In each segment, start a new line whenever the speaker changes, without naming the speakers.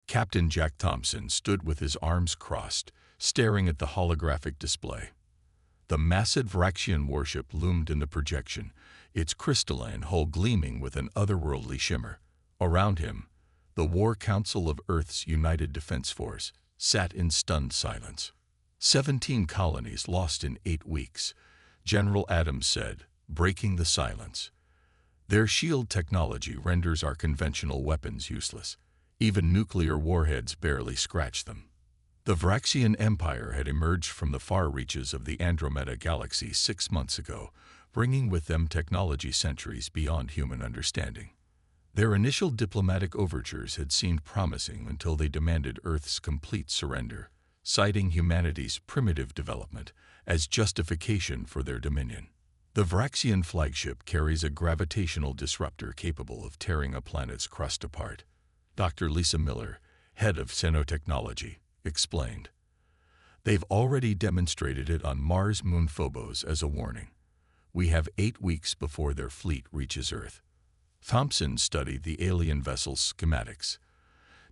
Captain Jack Thompson stood with his arms crossed, staring at the holographic display. The massive Vraxian warship loomed in the projection, its crystalline hull gleaming with an otherworldly shimmer. Around him, the War Council of Earth's United Defense Force sat in stunned silence. 17 colonies lost in 8 weeks, General Adams said, breaking the silence. Their shield technology renders our conventional weapons useless. Even nuclear warheads barely scratch them. The Vraxian Empire had emerged from the far reaches of the Andromeda Galaxy 6 months ago, bringing with them technology centuries beyond human understanding. Their initial diplomatic overtures had seemed promising until they demanded Earth's complete surrender, citing humanity's primitive development as justification for their dominion. The Vraxian flagship carries a gravitational disruptor capable of tearing a planet's crust apart. Dr. Lisa Miller, head of Xenotechnology, explained. They've already demonstrated it on Mars' moon Phobos as a warning. We have 8 weeks before their fleet reaches Earth. Thompson studied the alien vessel's schematics.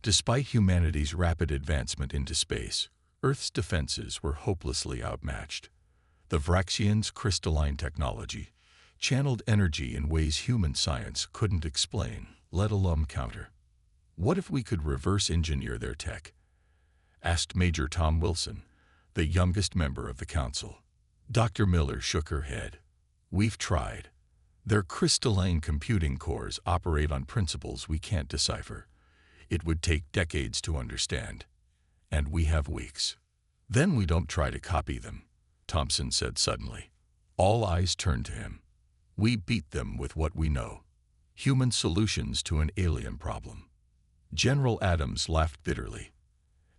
Despite humanity's rapid advancement into space, Earth's defenses were hopelessly outmatched. The Vraxians' crystalline technology channeled energy in ways human science couldn't explain, let alone counter. What if we could reverse engineer their tech? Asked Major Tom Wilson, the youngest member of the council. Dr. Miller shook her head. We've tried. Their crystalline computing cores operate on principles we can't decipher. It would take decades to understand. And we have weeks. Then we don't try to copy them, Thompson said suddenly. All eyes turned to him. We beat them with what we know. Human solutions to an alien problem. General Adams laughed bitterly.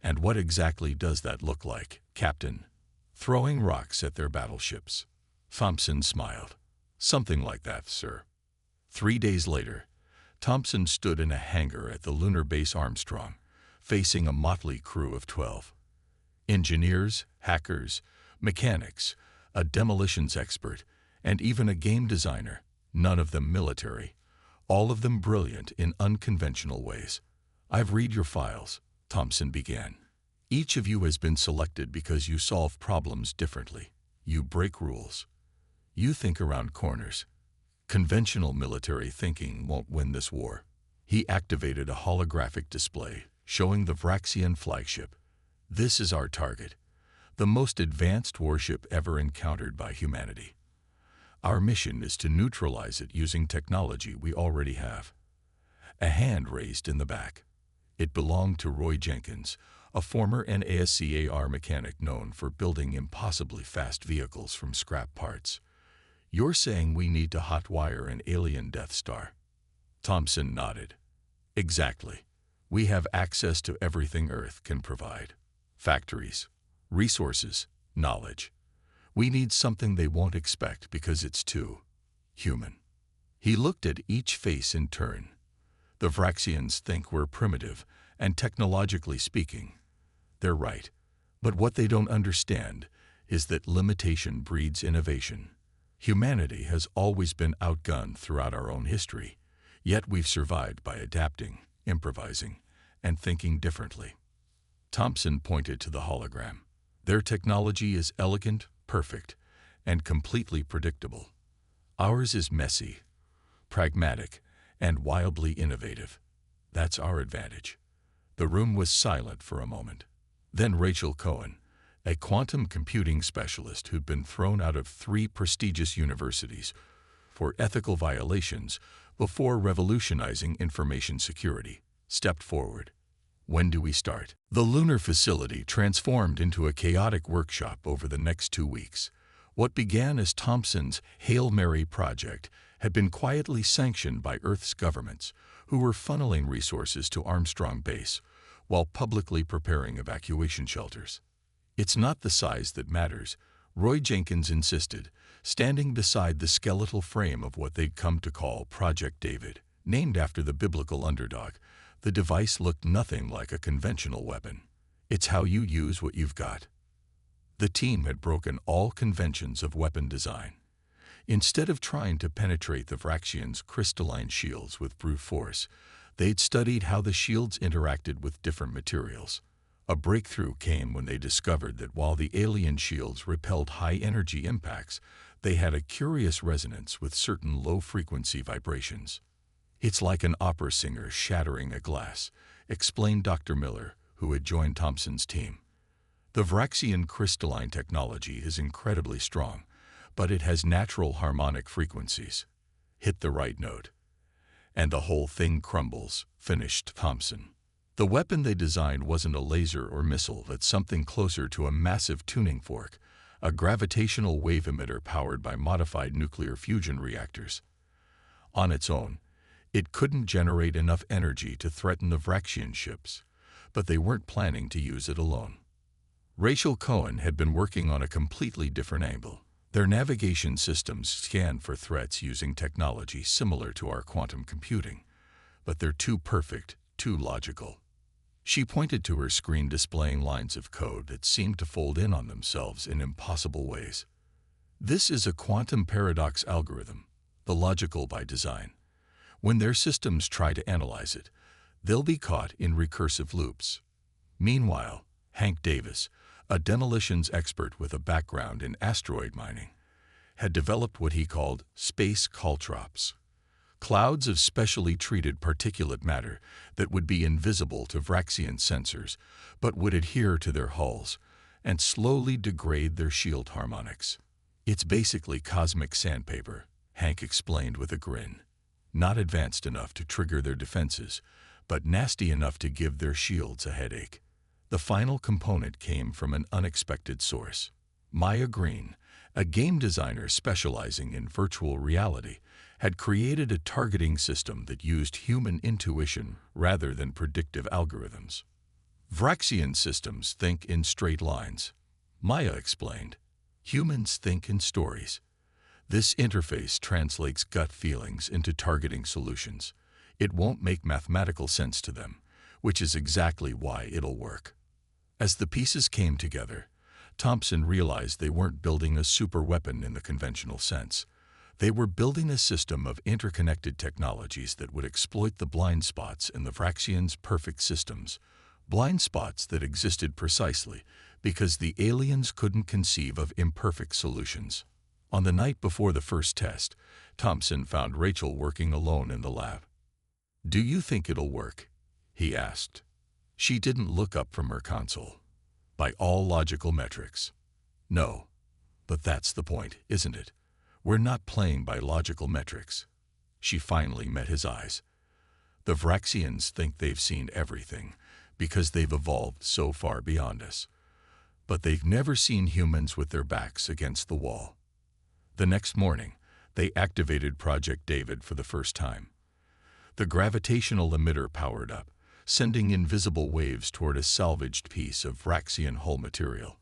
And what exactly does that look like, Captain? Throwing rocks at their battleships. Thompson smiled. Something like that, sir. 3 days later, Thompson stood in a hangar at the lunar base Armstrong, facing a motley crew of 12. Engineers, hackers, mechanics, a demolitions expert, and even a game designer, none of them military, all of them brilliant in unconventional ways. I've read your files, Thompson began. Each of you has been selected because you solve problems differently. You break rules. You think around corners. Conventional military thinking won't win this war. He activated a holographic display showing the Vraxian flagship. This is our target, the most advanced warship ever encountered by humanity. Our mission is to neutralize it using technology we already have. A hand raised in the back. It belonged to Roy Jenkins, a former NASCAR mechanic known for building impossibly fast vehicles from scrap parts. You're saying we need to hotwire an alien Death Star? Thompson nodded. Exactly. We have access to everything Earth can provide. Factories, resources, knowledge. We need something they won't expect because it's too human. He looked at each face in turn. The Vraxians think we're primitive, and technologically speaking, they're right. But what they don't understand is that limitation breeds innovation. Humanity has always been outgunned throughout our own history, yet we've survived by adapting, improvising, and thinking differently. Thompson pointed to the hologram. Their technology is elegant, perfect, and completely predictable. Ours is messy, pragmatic, and wildly innovative. That's our advantage. The room was silent for a moment. Then Rachel Cohen, a quantum computing specialist who'd been thrown out of 3 prestigious universities for ethical violations before revolutionizing information security, stepped forward. When do we start? The lunar facility transformed into a chaotic workshop over the next 2 weeks. What began as Thompson's Hail Mary project had been quietly sanctioned by Earth's governments, who were funneling resources to Armstrong Base while publicly preparing evacuation shelters. It's not the size that matters, Roy Jenkins insisted, standing beside the skeletal frame of what they'd come to call Project David. Named after the biblical underdog, the device looked nothing like a conventional weapon. It's how you use what you've got. The team had broken all conventions of weapon design. Instead of trying to penetrate the Vraxians' crystalline shields with brute force, They'd studied how the shields interacted with different materials. A breakthrough came when they discovered that while the alien shields repelled high-energy impacts, they had a curious resonance with certain low-frequency vibrations. "It's like an opera singer shattering a glass," explained Dr. Miller, who had joined Thompson's team. "The Vraxian crystalline technology is incredibly strong, but it has natural harmonic frequencies. Hit the right note, and the whole thing crumbles," finished Thompson. The weapon they designed wasn't a laser or missile, but something closer to a massive tuning fork, a gravitational wave emitter powered by modified nuclear fusion reactors. On its own, it couldn't generate enough energy to threaten the Vraxian ships, but they weren't planning to use it alone. Rachel Cohen had been working on a completely different angle. Their navigation systems scan for threats using technology similar to our quantum computing, but they're too perfect, too logical. She pointed to her screen displaying lines of code that seemed to fold in on themselves in impossible ways. "This is a quantum paradox algorithm, the logical by design. When their systems try to analyze it, they'll be caught in recursive loops." Meanwhile, Hank Davis, a demolitions expert with a background in asteroid mining, had developed what he called space caltrops, clouds of specially treated particulate matter that would be invisible to Vraxian sensors, but would adhere to their hulls and slowly degrade their shield harmonics. "It's basically cosmic sandpaper," Hank explained with a grin. "Not advanced enough to trigger their defenses, but nasty enough to give their shields a headache." The final component came from an unexpected source. Maya Green, a game designer specializing in virtual reality, had created a targeting system that used human intuition rather than predictive algorithms. "Vraxian systems think in straight lines," Maya explained. "Humans think in stories. This interface translates gut feelings into targeting solutions. It won't make mathematical sense to them, which is exactly why it'll work." As the pieces came together, Thompson realized they weren't building a superweapon in the conventional sense. They were building a system of interconnected technologies that would exploit the blind spots in the Vraxians' perfect systems, blind spots that existed precisely because the aliens couldn't conceive of imperfect solutions. On the night before the first test, Thompson found Rachel working alone in the lab. "Do you think it'll work?" he asked. She didn't look up from her console. "By all logical metrics, no. But that's the point, isn't it? We're not playing by logical metrics." She finally met his eyes. "The Vraxians think they've seen everything because they've evolved so far beyond us. But they've never seen humans with their backs against the wall." The next morning, they activated Project David for the first time. The gravitational emitter powered up, sending invisible waves toward a salvaged piece of Vraxian hull material.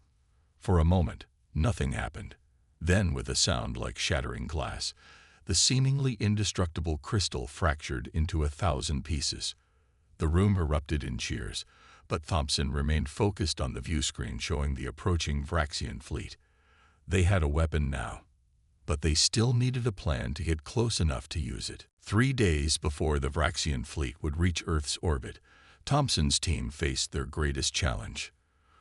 For a moment, nothing happened. Then, with a sound like shattering glass, the seemingly indestructible crystal fractured into 1,000 pieces. The room erupted in cheers, but Thompson remained focused on the view screen showing the approaching Vraxian fleet. They had a weapon now, but they still needed a plan to get close enough to use it. 3 days before the Vraxian fleet would reach Earth's orbit, Thompson's team faced their greatest challenge.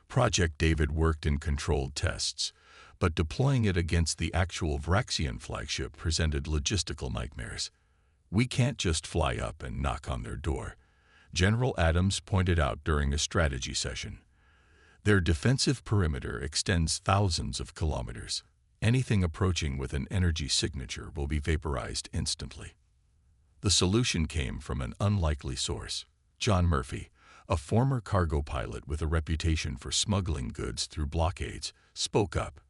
Project David worked in controlled tests, but deploying it against the actual Vraxian flagship presented logistical nightmares. "We can't just fly up and knock on their door," General Adams pointed out during a strategy session. "Their defensive perimeter extends thousands of kilometers. Anything approaching with an energy signature will be vaporized instantly." The solution came from an unlikely source. John Murphy, a former cargo pilot with a reputation for smuggling goods through blockades, spoke up.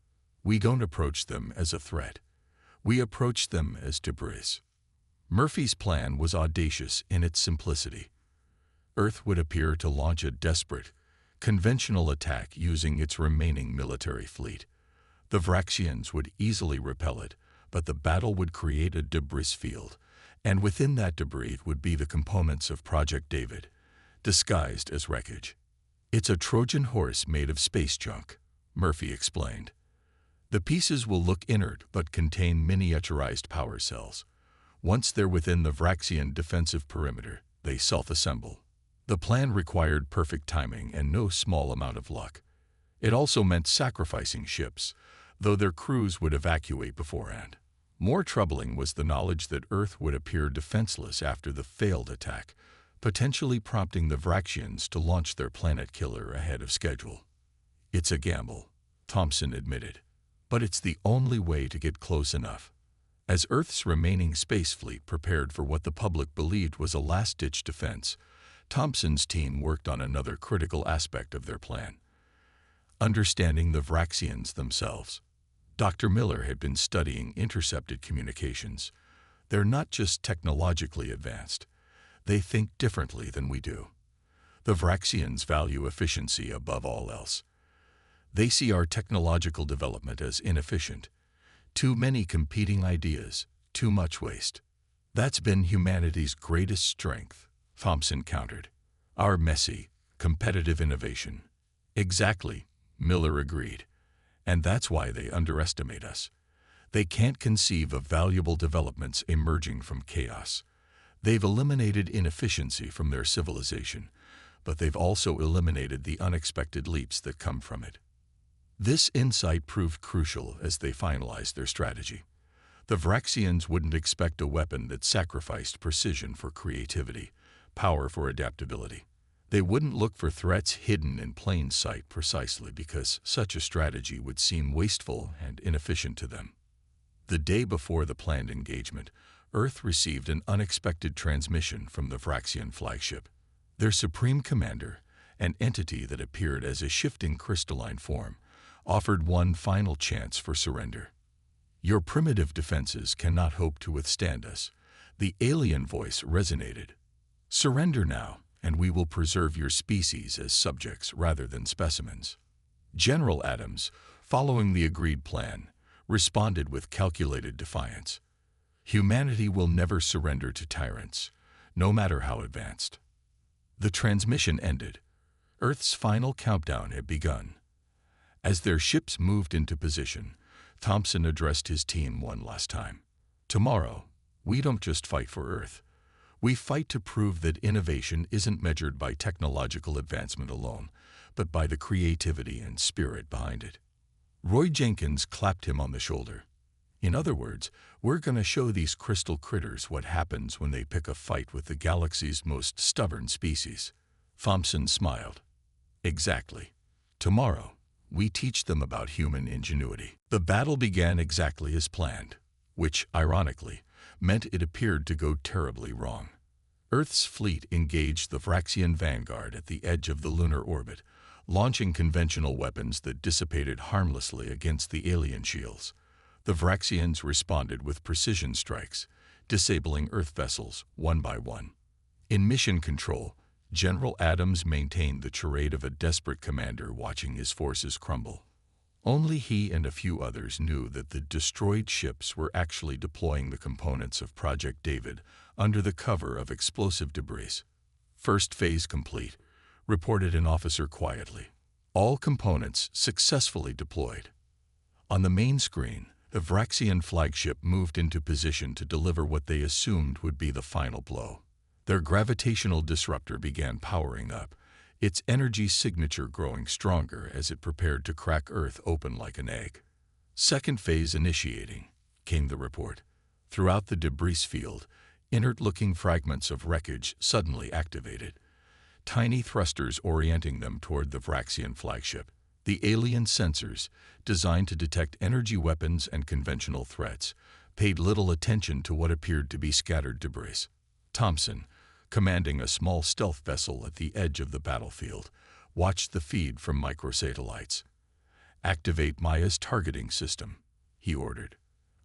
"We don't approach them as a threat. We approach them as debris." Murphy's plan was audacious in its simplicity. Earth would appear to launch a desperate, conventional attack using its remaining military fleet. The Vraxians would easily repel it, but the battle would create a debris field, and within that debris would be the components of Project David, disguised as wreckage. "It's a Trojan horse made of space junk," Murphy explained. "The pieces will look inert but contain miniaturized power cells. Once they're within the Vraxian defensive perimeter, they self-assemble. The plan required perfect timing and no small amount of luck. It also meant sacrificing ships, though their crews would evacuate beforehand. More troubling was the knowledge that Earth would appear defenseless after the failed attack, potentially prompting the Vraxians to launch their planet killer ahead of schedule. "It's a gamble," Thompson admitted, "but it's the only way to get close enough." As Earth's remaining space fleet prepared for what the public believed was a last-ditch defense, Thompson's team worked on another critical aspect of their plan: understanding the Vraxians themselves. Dr. Miller had been studying intercepted communications. They're not just technologically advanced. They think differently than we do. The Vraxians value efficiency above all else. They see our technological development as inefficient. Too many competing ideas, too much waste. That's been humanity's greatest strength, Thompson countered. Our messy, competitive innovation. Exactly, Miller agreed. And that's why they underestimate us. They can't conceive of valuable developments emerging from chaos. They've eliminated inefficiency from their civilization, but they've also eliminated the unexpected leaps that come from it. This insight proved crucial as they finalized their strategy. The Vraxians wouldn't expect a weapon that sacrificed precision for creativity, power for adaptability. They wouldn't look for threats hidden in plain sight precisely because such a strategy would seem wasteful and inefficient to them. The day before the planned engagement, Earth received an unexpected transmission from the Vraxian flagship. Their supreme commander, an entity that appeared as a shifting crystalline form, offered one final chance for surrender. "Your primitive defenses cannot hope to withstand us." The alien voice resonated. "Surrender now, and we will preserve your species as subjects rather than specimens." General Adams, following the agreed plan, responded with calculated defiance. "Humanity will never surrender to tyrants, no matter how advanced." The transmission ended. Earth's final countdown had begun. As their ships moved into position, Thompson addressed his team one last time. "Tomorrow, we don't just fight for Earth. We fight to prove that innovation isn't measured by technological advancement alone, but by the creativity and spirit behind it." Roy Jenkins clapped him on the shoulder. "In other words, we're going to show these crystal critters what happens when they pick a fight with the galaxy's most stubborn species." Thompson smiled. "Exactly. Tomorrow, we teach them about human ingenuity." The battle began exactly as planned, which, ironically, meant it appeared to go terribly wrong. Earth's fleet engaged the Vraxian vanguard at the edge of the lunar orbit, launching conventional weapons that dissipated harmlessly against the alien shields. The Vraxians responded with precision strikes, disabling Earth vessels one by one. In mission control, General Adams maintained the charade of a desperate commander watching his forces crumble. Only he and a few others knew that the destroyed ships were actually deploying the components of Project David under the cover of explosive debris. "First phase complete," reported an officer quietly. "All components successfully deployed." On the main screen, the Vraxian flagship moved into position to deliver what they assumed would be the final blow. Their gravitational disruptor began powering up, its energy signature growing stronger as it prepared to crack Earth open like an egg. "Second phase initiating," came the report. Throughout the debris field, inert-looking fragments of wreckage suddenly activated, tiny thrusters orienting them toward the Vraxian flagship. The alien sensors, designed to detect energy weapons and conventional threats, paid little attention to what appeared to be scattered debris. Thompson, commanding a small stealth vessel at the edge of the battlefield, watched the feed from microsatellites. "Activate Maya's targeting system," he ordered.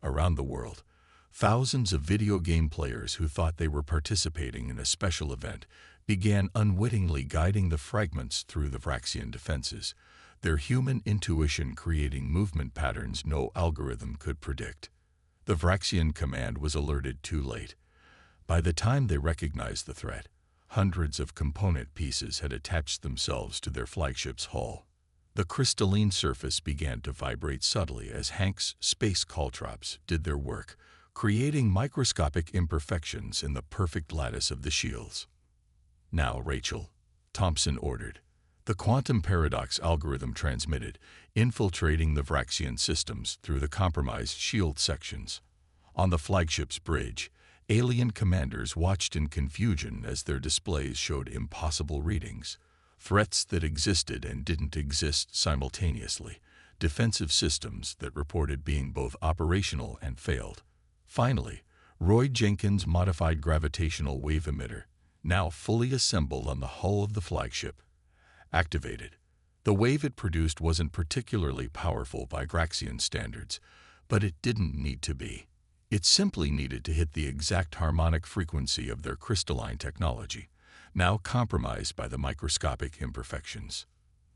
Around the world, thousands of video game players who thought they were participating in a special event began unwittingly guiding the fragments through the Vraxian defenses, their human intuition creating movement patterns no algorithm could predict. The Vraxian command was alerted too late. By the time they recognized the threat, hundreds of component pieces had attached themselves to their flagship's hull. The crystalline surface began to vibrate subtly as Hank's space caltrops did their work, creating microscopic imperfections in the perfect lattice of the shields. "Now, Rachel," Thompson ordered. The quantum paradox algorithm transmitted, infiltrating the Vraxian systems through the compromised shield sections. On the flagship's bridge, alien commanders watched in confusion as their displays showed impossible readings. Threats that existed and didn't exist simultaneously. Defensive systems that reported being both operational and failed. Finally, Roy Jenkins' modified gravitational wave emitter, now fully assembled on the hull of the flagship, activated. The wave it produced wasn't particularly powerful by Vraxian standards, but it didn't need to be. It simply needed to hit the exact harmonic frequency of their crystalline technology, now compromised by the microscopic imperfections.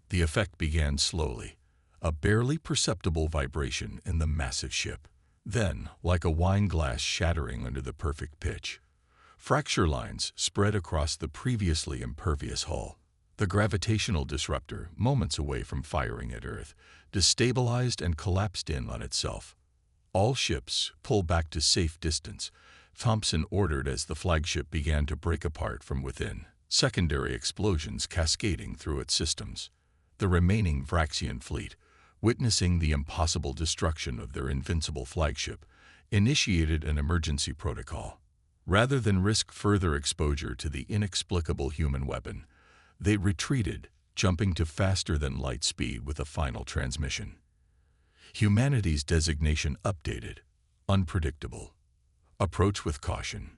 The effect began slowly, a barely perceptible vibration in the massive ship. Then, like a wine glass shattering under the perfect pitch, fracture lines spread across the previously impervious hull. The gravitational disruptor, moments away from firing at Earth, destabilized and collapsed in on itself. All ships pull back to safe distance, Thompson ordered as the flagship began to break apart from within, secondary explosions cascading through its systems. The remaining Vraxian fleet, witnessing the impossible destruction of their invincible flagship, initiated an emergency protocol. Rather than risk further exposure to the inexplicable human weapon, they retreated, jumping to faster-than-light speed with a final transmission. Humanity's designation updated, unpredictable. Approach with caution.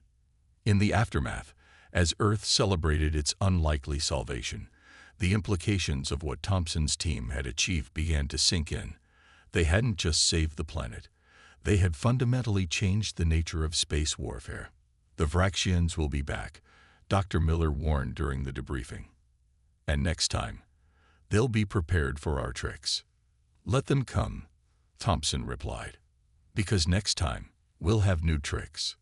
In the aftermath, as Earth celebrated its unlikely salvation, the implications of what Thompson's team had achieved began to sink in. They hadn't just saved the planet. They had fundamentally changed the nature of space warfare. The Vraxians will be back, Dr. Miller warned during the debriefing. And next time, they'll be prepared for our tricks. Let them come, Thompson replied. Because next time, we'll have new tricks.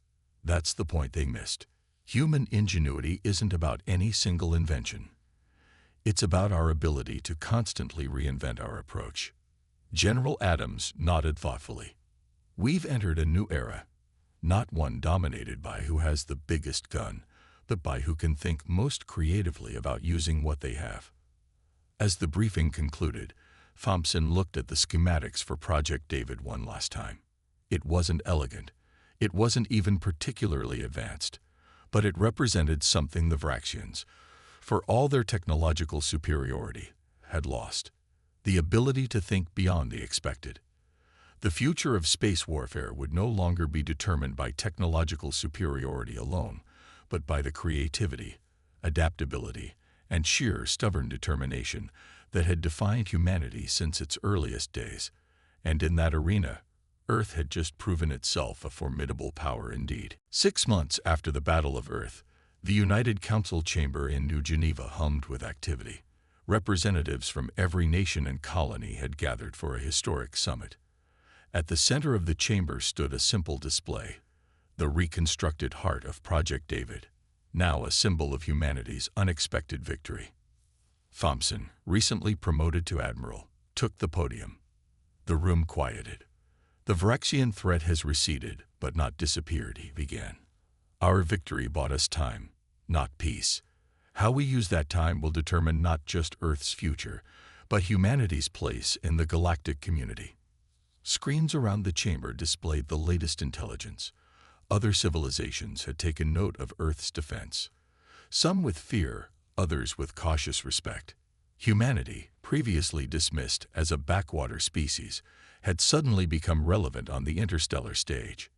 That's the point they missed. Human ingenuity isn't about any single invention. It's about our ability to constantly reinvent our approach. General Adams nodded thoughtfully. We've entered a new era, not one dominated by who has the biggest gun, but by who can think most creatively about using what they have. As the briefing concluded, Thompson looked at the schematics for Project David one last time. It wasn't elegant. It wasn't even particularly advanced, but it represented something the Vraxians, for all their technological superiority, had lost: the ability to think beyond the expected. The future of space warfare would no longer be determined by technological superiority alone, but by the creativity, adaptability, and sheer stubborn determination that had defined humanity since its earliest days. And in that arena, Earth had just proven itself a formidable power indeed. 6 months after the Battle of Earth, the United Council chamber in New Geneva hummed with activity. Representatives from every nation and colony had gathered for a historic summit. At the center of the chamber stood a simple display, the reconstructed heart of Project David, now a symbol of humanity's unexpected victory. Thompson, recently promoted to admiral, took the podium. The room quieted. The Vraxian threat has receded, but not disappeared, he began. Our victory bought us time, not peace. How we use that time will determine not just Earth's future, but humanity's place in the galactic community. Screens around the chamber displayed the latest intelligence. Other civilizations had taken note of Earth's defense, some with fear, others with cautious respect. Humanity, previously dismissed as a backwater species, had suddenly become relevant on the interstellar stage.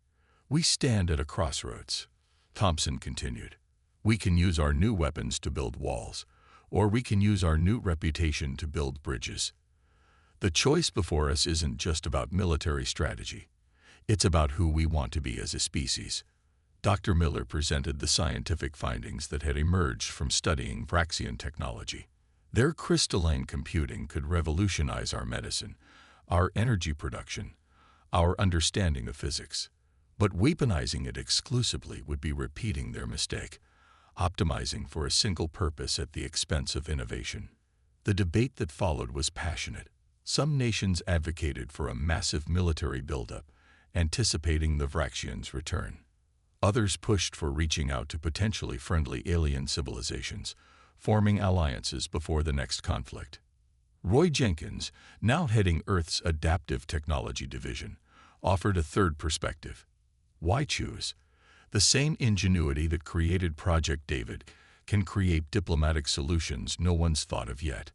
We stand at a crossroads, Thompson continued. We can use our new weapons to build walls, or we can use our new reputation to build bridges. The choice before us isn't just about military strategy. It's about who we want to be as a species. Dr. Miller presented the scientific findings that had emerged from studying Vraxian technology. Their crystalline computing could revolutionize our medicine, our energy production, our understanding of physics. But weaponizing it exclusively would be repeating their mistake, optimizing for a single purpose at the expense of innovation. The debate that followed was passionate. Some nations advocated for a massive military buildup, anticipating the Vraxians' return. Others pushed for reaching out to potentially friendly alien civilizations, forming alliances before the next conflict. Roy Jenkins, now heading Earth's Adaptive Technology Division, offered a third perspective. Why choose? The same ingenuity that created Project David can create diplomatic solutions no one's thought of yet.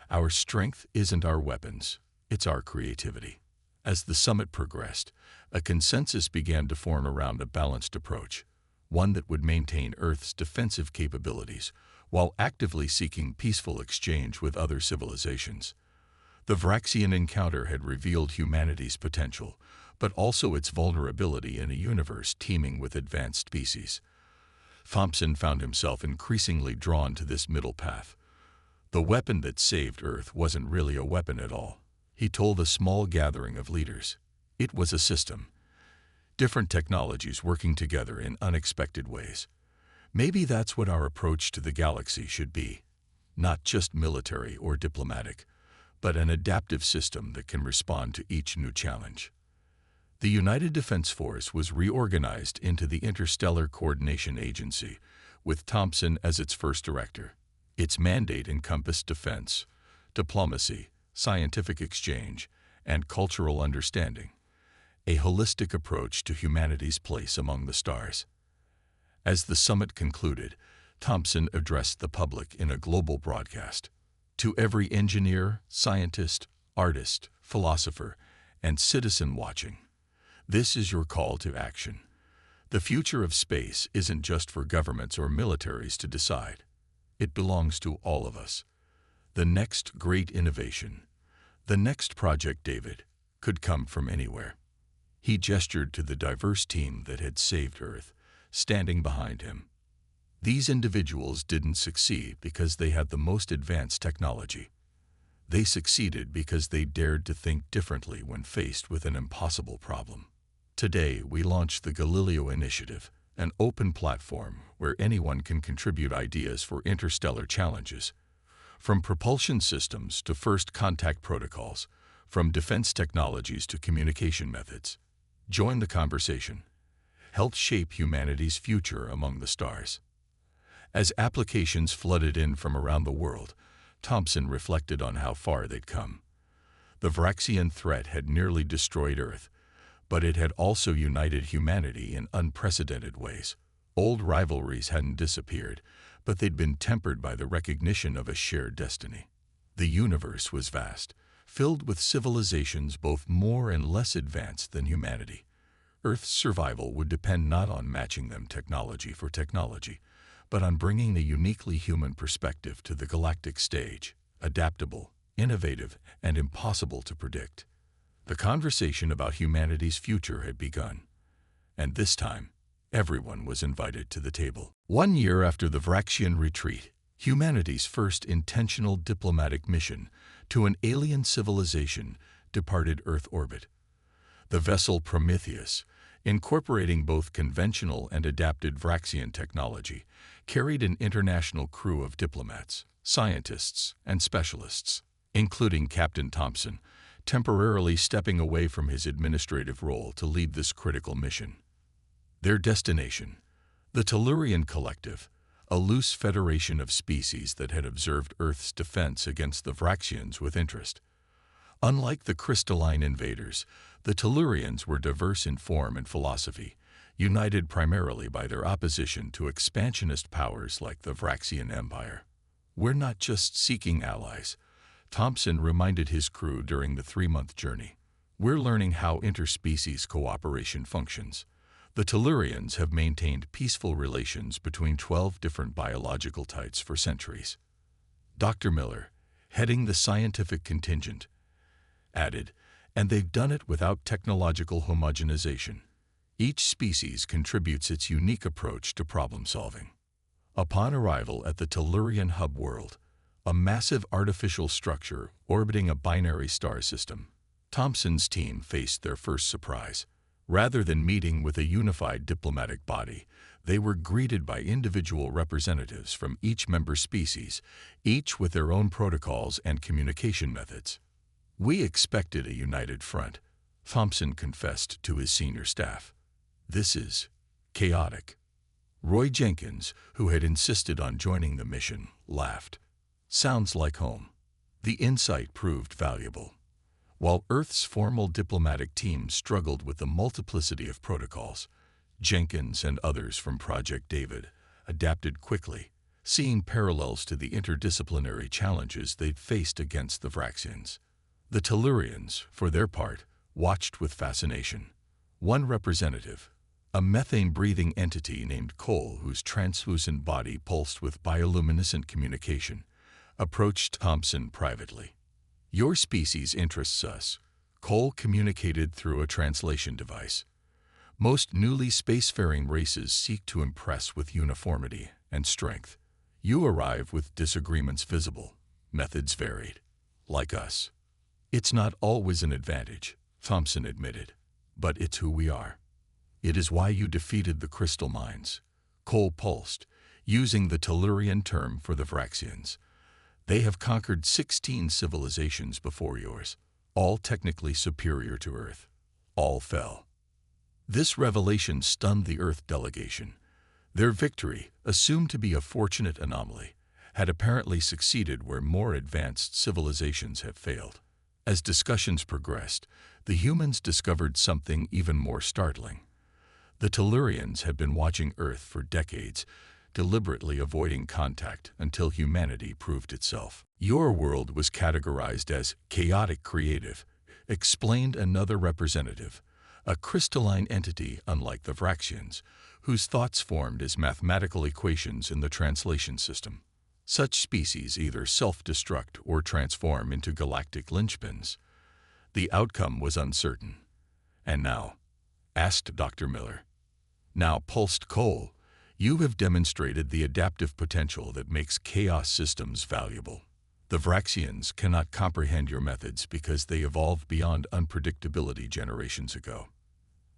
Our strength isn't our weapons, it's our creativity. As the summit progressed, a consensus began to form around a balanced approach, one that would maintain Earth's defensive capabilities while actively seeking peaceful exchange with other civilizations. The Vraxian encounter had revealed humanity's potential, but also its vulnerability in a universe teeming with advanced species. Thompson found himself increasingly drawn to this middle path. The weapon that saved Earth wasn't really a weapon at all, he told a small gathering of leaders. It was a system. Different technologies working together in unexpected ways. Maybe that's what our approach to the galaxy should be. Not just military or diplomatic, but an adaptive system that can respond to each new challenge. The United Defense Force was reorganized into the Interstellar Coordination Agency, with Thompson as its first director. Its mandate encompassed defense, diplomacy, scientific exchange, and cultural understanding, a holistic approach to humanity's place among the stars. As the summit concluded, Thompson addressed the public in a global broadcast. To every engineer, scientist, artist, philosopher, and citizen watching, this is your call to action. The future of space isn't just for governments or militaries to decide. It belongs to all of us. The next great innovation, the next Project David, could come from anywhere. He gestured to the diverse team that had saved Earth, standing behind him. These individuals didn't succeed because they had the most advanced technology. They succeeded because they dared to think differently when faced with an impossible problem. Today, we launched the Galileo Initiative, an open platform where anyone can contribute ideas for interstellar challenges. From propulsion systems to first contact protocols, from defense technologies to communication methods. Join the conversation. Help shape humanity's future among the stars. As applications flooded in from around the world, Thompson reflected on how far they'd come. The Vraxian threat had nearly destroyed Earth, but it had also united humanity in unprecedented ways. Old rivalries hadn't disappeared, but they'd been tempered by the recognition of a shared destiny. The universe was vast, filled with civilizations both more and less advanced than humanity. Earth's survival would depend not on matching them technology for technology, but on bringing the uniquely human perspective to the galactic stage, adaptable, innovative, and impossible to predict. The conversation about humanity's future had begun, and this time, everyone was invited to the table. 1 year after the Vraxian retreat, humanity's first intentional diplomatic mission to an alien civilization departed Earth orbit. The vessel Prometheus, incorporating both conventional and adapted Vraxian technology, carried an international crew of diplomats, scientists, and specialists, including Captain Thompson, temporarily stepping away from his administrative role to lead this critical mission. Their destination, the Tellurian Collective, a loose federation of species that had observed Earth's defense against the Vraxians with interest. Unlike the crystalline invaders, the Tellurians were diverse in form and philosophy, united primarily by their opposition to expansionist powers like the Vraxian Empire. We're not just seeking allies, Thompson reminded his crew during the 3-month journey. We're learning how interspecies cooperation functions. The Tellurians have maintained peaceful relations between 12 different biological types for centuries. Dr. Miller, heading the scientific contingent, added, and they've done it without technological homogenization. Each species contributes its unique approach to problem solving. Upon arrival at the Tellurian hub world, a massive artificial structure orbiting a binary star system, Thompson's team faced their first surprise. Rather than meeting with a unified diplomatic body, they were greeted by individual representatives from each member species, each with their own protocols and communication methods. We expected a united front, Thompson confessed to his senior staff. This is chaotic. Roy Jenkins, who had insisted on joining the mission, laughed. Sounds like home. The insight proved valuable. While Earth's formal diplomatic team struggled with the multiplicity of protocols, Jenkins and others from Project David adapted quickly, seeing parallels to the interdisciplinary challenges they'd faced against the Vraxians. The Tellurians, for their part, watched with fascination. One representative, a methane-breathing entity named Cole, whose translucent body pulsed with bioluminescent communication, approached Thompson privately. "Your species interests us," Cole communicated through a translation device. "Most newly spacefaring races seek to impress with uniformity and strength. You arrive with disagreements visible, methods varied. Like us. It's not always an advantage," Thompson admitted, "but it's who we are. It is why you defeated the Crystal Mines," Cole pulsed, using the Tellurian term for the Vraxians. "They have conquered 16 civilizations before yours, all technically superior to Earth. All fell." This revelation stunned the Earth delegation. Their victory, assumed to be a fortunate anomaly, had apparently succeeded where more advanced civilizations have failed. As discussions progressed, the humans discovered something even more startling. The Tellurians had been watching Earth for decades, deliberately avoiding contact until humanity proved itself. "Your world was categorized as chaotic creative," explained another representative, a crystalline entity unlike the Vraxians, whose thoughts formed as mathematical equations in the translation system. Such species either self-destruct or transform into galactic linchpins. The outcome was uncertain. "And now?" asked Dr. Miller. "Now," pulsed Cole, "you have demonstrated the adaptive potential that makes chaos systems valuable. The Vraxians cannot comprehend your methods because they evolved beyond unpredictability generations ago.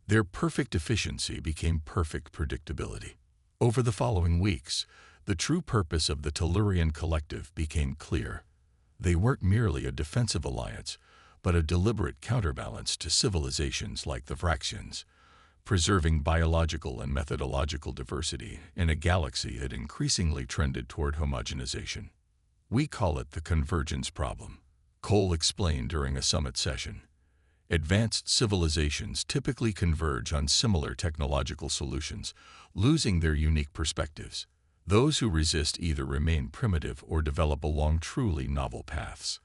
Their perfect efficiency became perfect predictability." Over the following weeks, the true purpose of the Tellurian collective became clear. They weren't merely a defensive alliance, but a deliberate counterbalance to civilizations like the Vraxians, preserving biological and methodological diversity in a galaxy that increasingly trended toward homogenization. "We call it the convergence problem," Cole explained during a summit session. "Advanced civilizations typically converge on similar technological solutions, losing their unique perspectives. Those who resist either remain primitive or develop along truly novel paths.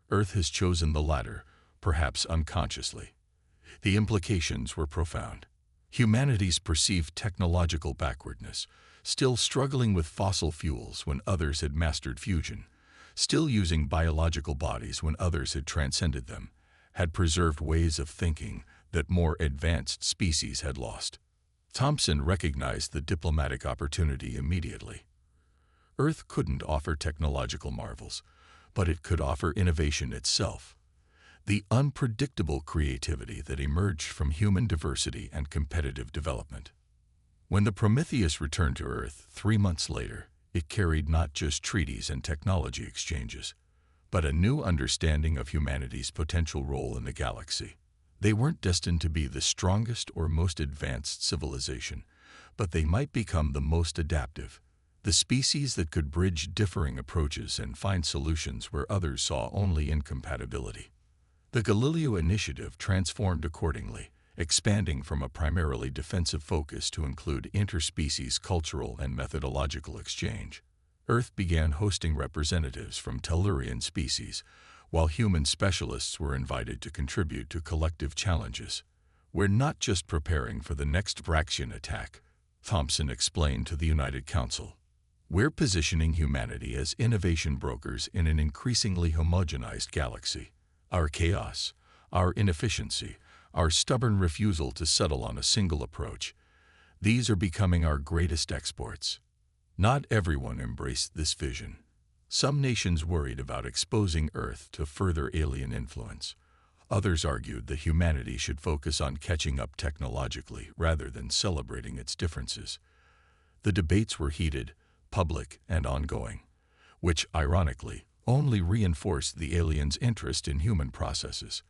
Earth has chosen the latter, perhaps unconsciously." The implications were profound. Humanity's perceived technological backwardness, still struggling with fossil fuels when others had mastered fusion, still using biological bodies when others had transcended them, had preserved ways of thinking that more advanced species had lost. Thompson recognized the diplomatic opportunity immediately. Earth couldn't offer technological marvels, but it could offer innovation itself. The unpredictable creativity that emerged from human diversity and competitive development. When the Prometheus returned to Earth 3 months later, it carried not just treaties and technology exchanges, but a new understanding of humanity's potential role in the galaxy. They weren't destined to be the strongest or most advanced civilization, but they might become the most adaptive, the species that could bridge differing approaches and find solutions where others saw only incompatibility. The Galileo Initiative transformed accordingly, expanding from a primarily defensive focus to include interspecies cultural and methodological exchange. Earth began hosting representatives from Tellurian species, while human specialists were invited to contribute to collective challenges. "We're not just preparing for the next Vraxian attack," Thompson explained to the United Council. "We're positioning humanity as innovation brokers in an increasingly homogenized galaxy. Our chaos, our inefficiency, our stubborn refusal to settle on a single approach, these are becoming our greatest exports." Not everyone embraced this vision. Some nations worried about exposing Earth to further alien influence. Others argued that humanity should focus on catching up technologically rather than celebrating its differences. The debates were heated, public, and ongoing, which, ironically, only reinforced the aliens' interest in human processes.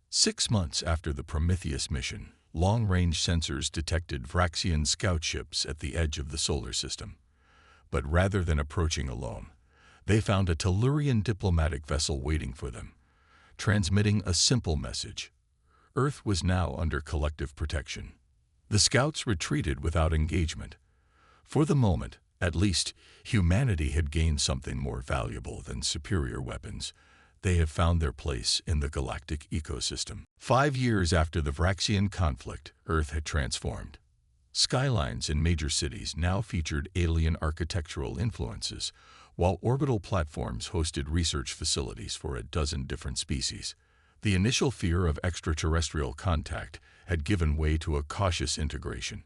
6 months after the Prometheus mission, long-range sensors detected Vraxian scout ships at the edge of the solar system. But rather than approaching alone, they found a Tellurian diplomatic vessel waiting for them, transmitting a simple message. Earth was now under collective protection. The scouts retreated without engagement. For the moment, at least, humanity had gained something more valuable than superior weapons. They have found their place in the galactic ecosystem. 5 years after the Vraxian conflict, Earth had transformed. Skylines in major cities now featured alien architectural influences, while orbital platforms hosted research facilities for a dozen different species. The initial fear of extraterrestrial contact had given way to a cautious integration,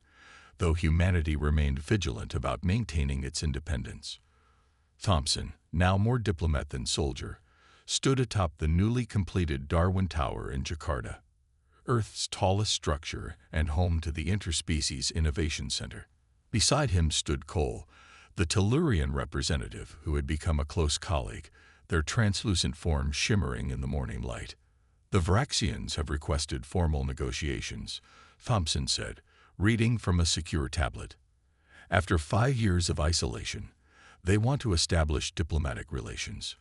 though humanity remained vigilant about maintaining its independence. Thompson, now more diplomat than soldier, stood atop the newly completed Darwin Tower in Jakarta, Earth's tallest structure and home to the Interspecies Innovation Center. Beside him stood Cole, the Tellurian representative who had become a close colleague, their translucent forms shimmering in the morning light. "The Vraxians have requested formal negotiations," Thompson said, reading from a secure tablet. "After 5 years of isolation, they want to establish diplomatic relations."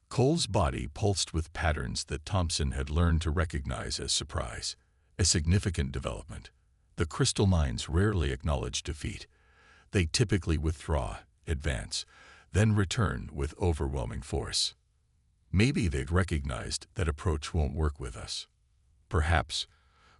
Cole's body pulsed with patterns that Thompson had learned to recognize as surprise, a significant development. The crystal minds rarely acknowledge defeat. They typically withdraw, advance, then return with overwhelming force. Maybe they'd recognized that approach won't work with us. Perhaps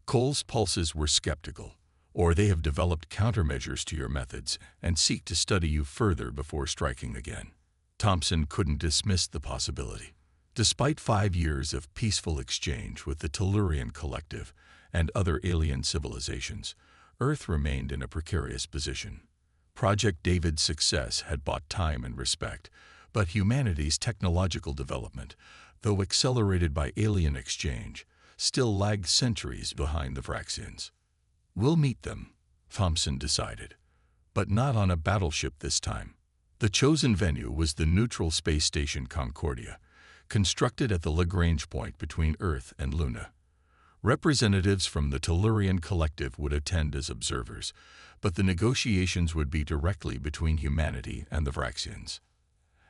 Cole's pulses were skeptical, or they have developed countermeasures to your methods and seek to study you further before striking again. Thompson couldn't dismiss the possibility. Despite 5 years of peaceful exchange with the Tellurian Collective and other alien civilizations, Earth remained in a precarious position. Project David's success had bought time and respect, but humanity's technological development, though accelerated by alien exchange, still lagged centuries behind the Vraxians. "We'll meet them," Thompson decided, "but not on a battleship this time." The chosen venue was the neutral space station Concordia, constructed at the Lagrange point between Earth and Luna. Representatives from the Tellurian Collective would attend as observers, but the negotiations would be directly between humanity and the Vraxians.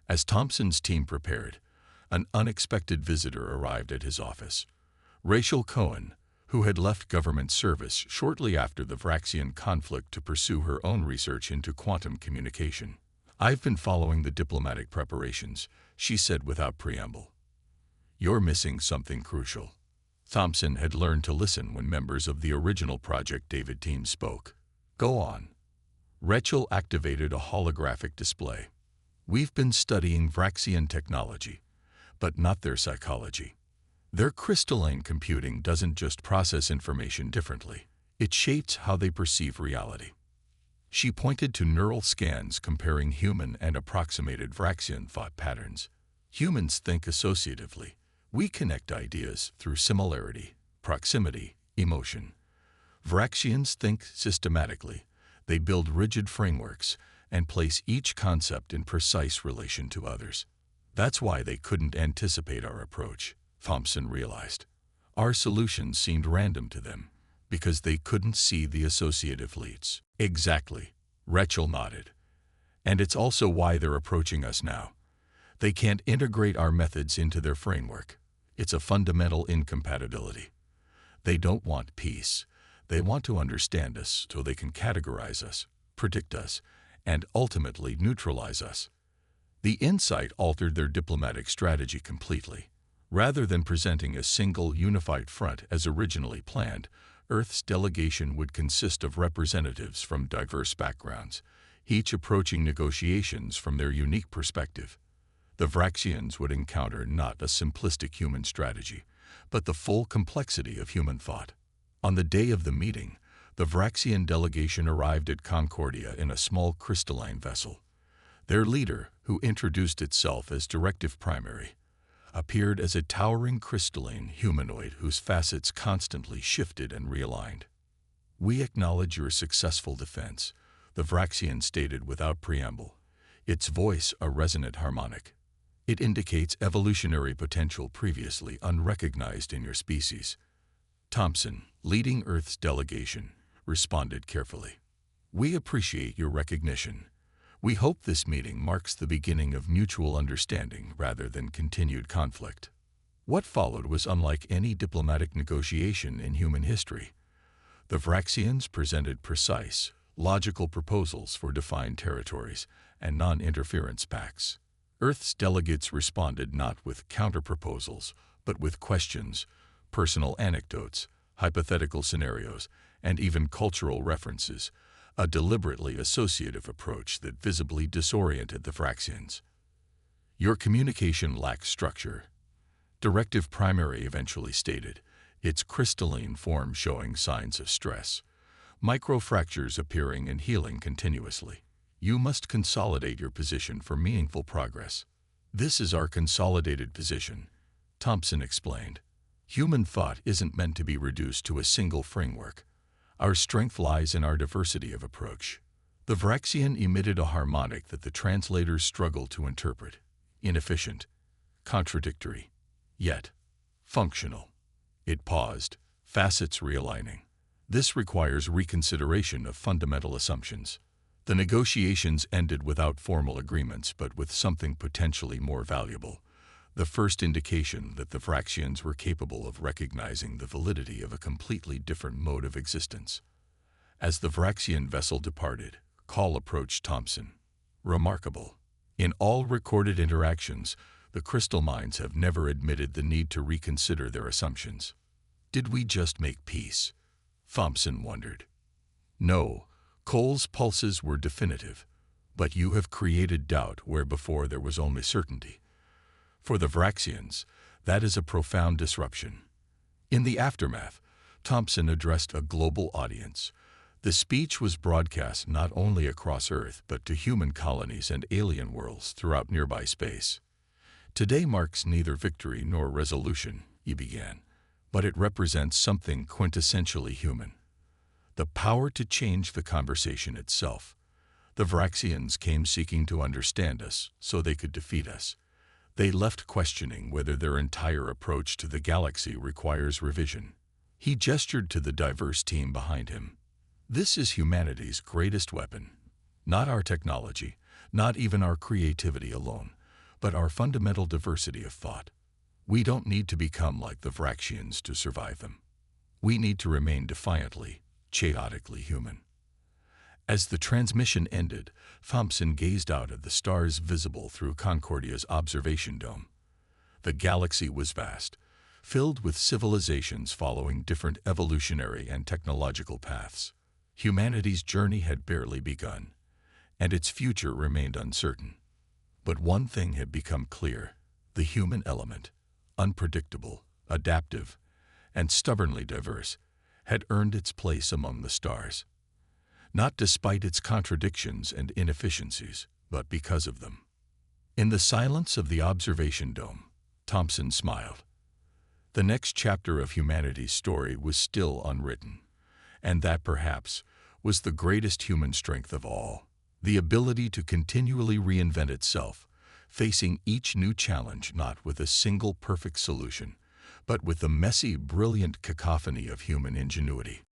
As Thompson's team prepared, an unexpected visitor arrived at his office. Rachel Cohen, who had left government service shortly after the Vraxian conflict to pursue her own research into quantum communication. "I've been following the diplomatic preparations," she said without preamble. "You're missing something crucial." Thompson had learned to listen when members of the original Project David team spoke. "Go on." Rachel activated a holographic display. "We've been studying Vraxian technology, but not their psychology. Their crystalline computing doesn't just process information differently, it shapes how they perceive reality." She pointed to neural scans comparing human and approximated Vraxian thought patterns. "Humans think associatively. We connect ideas through similarity, proximity, emotion. Vraxians think systematically. They build rigid frameworks and place each concept in precise relation to others. That's why they couldn't anticipate our approach," Thompson realized. "Our solutions seemed random to them, because they couldn't see the associative leads." "Exactly," Rachel nodded. "And it's also why they're approaching us now. They can't integrate our methods into their framework. It's a fundamental incompatibility. They don't want peace. They want to understand us so they can categorize us, predict us, and ultimately neutralize us." The insight altered their diplomatic strategy completely. Rather than presenting a single unified front as originally planned, Earth's delegation would consist of representatives from diverse backgrounds, each approaching negotiations from their unique perspective. The Vraxians would encounter not a simplistic human strategy, but the full complexity of human thought. On the day of the meeting, the Vraxian delegation arrived at Concordia in a small crystalline vessel. Their leader, who introduced itself as Directive Primary, appeared as a towering crystalline humanoid whose facets constantly shifted and realigned. "We acknowledge your successful defense," the Vraxian stated without preamble, its voice a resonant harmonic. "It indicates evolutionary potential previously unrecognized in your species." Thompson, leading Earth's delegation, responded carefully. "We appreciate your recognition. We hope this meeting marks the beginning of mutual understanding rather than continued conflict." What followed was unlike any diplomatic negotiation in human history. The Vraxians presented precise, logical proposals for defined territories and non-interference pacts. Earth's delegates responded not with counter-proposals, but with questions, personal anecdotes, hypothetical scenarios, and even cultural references, a deliberately associative approach that visibly disoriented the Vraxians. "Your communication lacks structure," Directive Primary eventually stated, its crystalline form showing signs of stress, microfractures appearing and healing continuously. "You must consolidate your position for meaningful progress." "This is our consolidated position," Thompson explained. "Human thought isn't meant to be reduced to a single framework. Our strength lies in our diversity of approach." The Vraxian emitted a harmonic that the translators struggled to interpret. Inefficient, contradictory, yet functional. It paused, facets realigning. "This requires reconsideration of fundamental assumptions." The negotiations ended without formal agreements, but with something potentially more valuable: the first indication that the Vraxians were capable of recognizing the validity of a completely different mode of existence. As the Vraxian vessel departed, Call approached Thompson. "Remarkable. In all recorded interactions, the crystal minds have never admitted the need to reconsider their assumptions." "Did we just make peace?" Thompson wondered. "No. Cole's pulses were definitive, but you have created doubt where before there was only certainty. For the Vraxians, that is a profound disruption." In the aftermath, Thompson addressed a global audience. The speech was broadcast not only across Earth but to human colonies and alien worlds throughout nearby space. "Today marks neither victory nor resolution," he began, "but it represents something quintessentially human: the power to change the conversation itself. The Vraxians came seeking to understand us so they could defeat us. They left questioning whether their entire approach to the galaxy requires revision." He gestured to the diverse team behind him. "This is humanity's greatest weapon. Not our technology, not even our creativity alone, but our fundamental diversity of thought. We don't need to become like the Vraxians to survive them. We need to remain defiantly, chaotically human." As the transmission ended, Thompson gazed out at the stars visible through Concordia's observation dome. The galaxy was vast, filled with civilizations following different evolutionary and technological paths. Humanity's journey had barely begun, and its future remained uncertain. But one thing had become clear: the human element, unpredictable, adaptive, and stubbornly diverse, had earned its place among the stars. Not despite its contradictions and inefficiencies, but because of them. In the silence of the observation dome, Thompson smiled. The next chapter of humanity's story was still unwritten, and that perhaps was the greatest human strength of all: the ability to continually reinvent itself, facing each new challenge not with a single perfect solution, but with the messy, brilliant cacophony of human ingenuity.